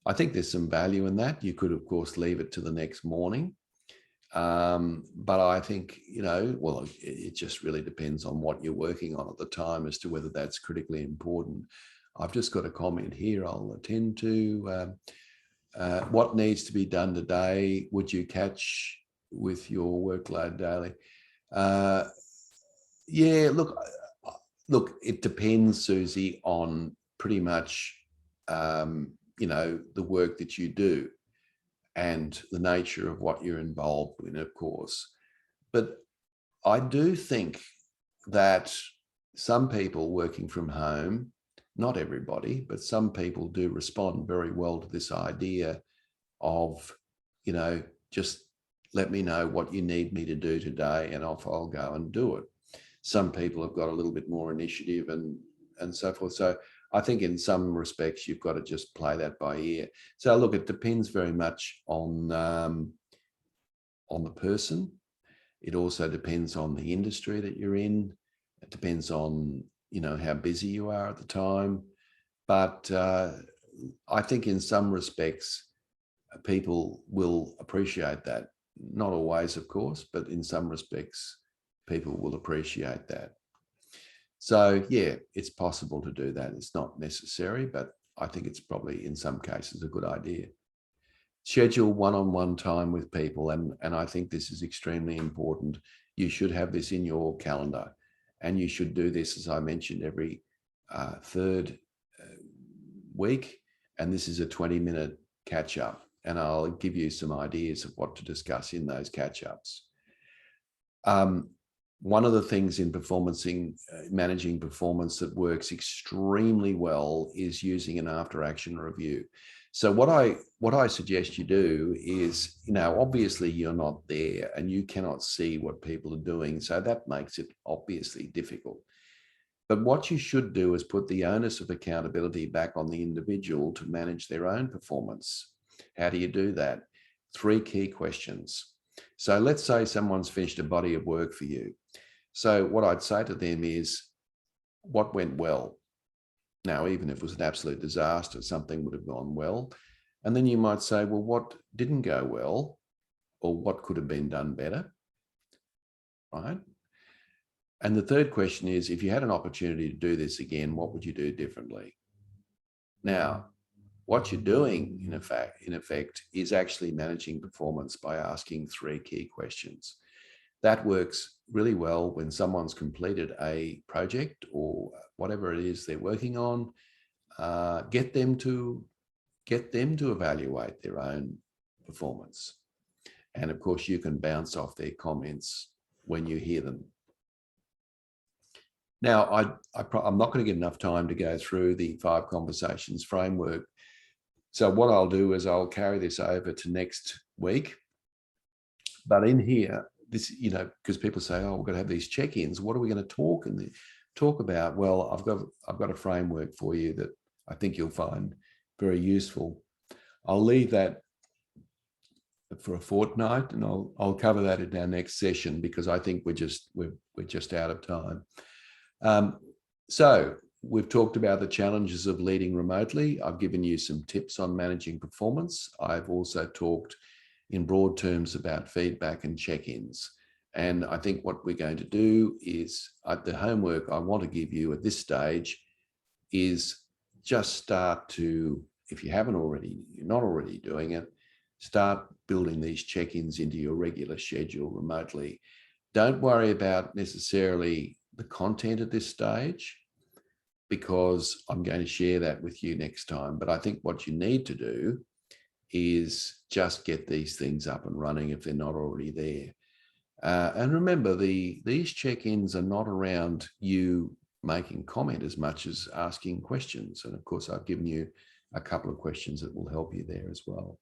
I think there's some value in that. You could, of course, leave it to the next morning. But I think, it just really depends on what you're working on at the time as to whether that's critically important. I've just got a comment here I'll attend to. What needs to be done today? Would you catch with your workload daily? Look, it depends, Susie, on pretty much, the work that you do and the nature of what you're involved in, of course. But I do think that some people working from home, not everybody, but some people do respond very well to this idea of, just let me know what you need me to do today and off I'll go and do it. Some people have got a little bit more initiative and so forth. So I think in some respects, you've got to just play that by ear. So look, it depends very much on the person. It also depends on the industry that you're in. It depends on, how busy you are at the time. But I think in some respects, people will appreciate that. Not always, of course, but in some respects, people will appreciate that. So yeah, it's possible to do that. It's not necessary, but I think it's probably in some cases a good idea. Schedule one-on-one time with people. And I think this is extremely important. You should have this in your calendar, and you should do this, as I mentioned, every third week. And this is a 20-minute catch up. And I'll give you some ideas of what to discuss in those catch-ups. One of the things in managing performance that works extremely well is using an after-action review. So what I suggest you do is, obviously you're not there and you cannot see what people are doing. So that makes it obviously difficult. But what you should do is put the onus of accountability back on the individual to manage their own performance. How do you do that? 3 key questions. So let's say someone's finished a body of work for you. So what I'd say to them is, what went well? Now, even if it was an absolute disaster, something would have gone well. And then you might say, well, what didn't go well, or what could have been done better, right? And the third question is, if you had an opportunity to do this again, what would you do differently? Now, what you're doing, in effect, is actually managing performance by asking 3 key questions. That works really well when someone's completed a project or whatever it is they're working on. Get them to evaluate their own performance. And of course, you can bounce off their comments when you hear them. Now, I'm not going to get enough time to go through the 5 conversations framework. So what I'll do is I'll carry this over to next week. But in here, this, because people say, oh, we're going to have these check-ins. What are we going to talk about? Well, I've got a framework for you that I think you'll find very useful. I'll leave that for a fortnight, and I'll cover that in our next session, because I think we're just out of time. So we've talked about the challenges of leading remotely. I've given you some tips on managing performance. I've also talked in broad terms about feedback and check-ins. And I think what we're going to do is, the homework I want to give you at this stage is just start to, if you haven't already, you're not already doing it, start building these check-ins into your regular schedule remotely. Don't worry about necessarily the content at this stage, because I'm going to share that with you next time. But I think what you need to do is just get these things up and running if they're not already there. And remember, these check-ins are not around you making comment as much as asking questions. And of course, I've given you a couple of questions that will help you there as well.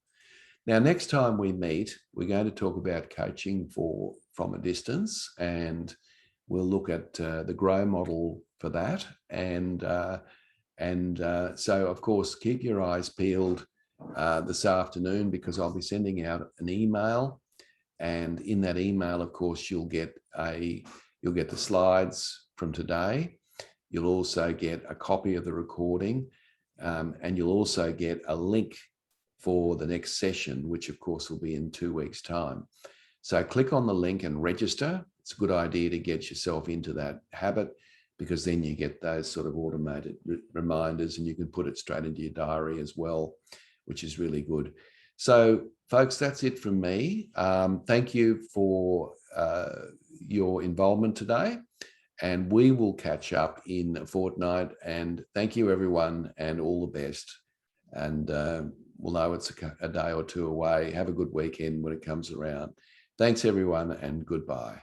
Now, next time we meet, we're going to talk about coaching from a distance, and we'll look at the GROW model for that. And so, of course, keep your eyes peeled this afternoon, because I'll be sending out an email. And in that email, of course, you'll get the slides from today. You'll also get a copy of the recording, and you'll also get a link for the next session, which of course will be in 2 weeks' time. So click on the link and register. It's a good idea to get yourself into that habit, because then you get those sort of automated reminders, and you can put it straight into your diary as well, which is really good. So folks, that's it from me. Thank you for your involvement today, and we will catch up in a fortnight. And thank you, everyone, and all the best. And we'll know it's a day or 2 away. Have a good weekend when it comes around. Thanks, everyone, and goodbye.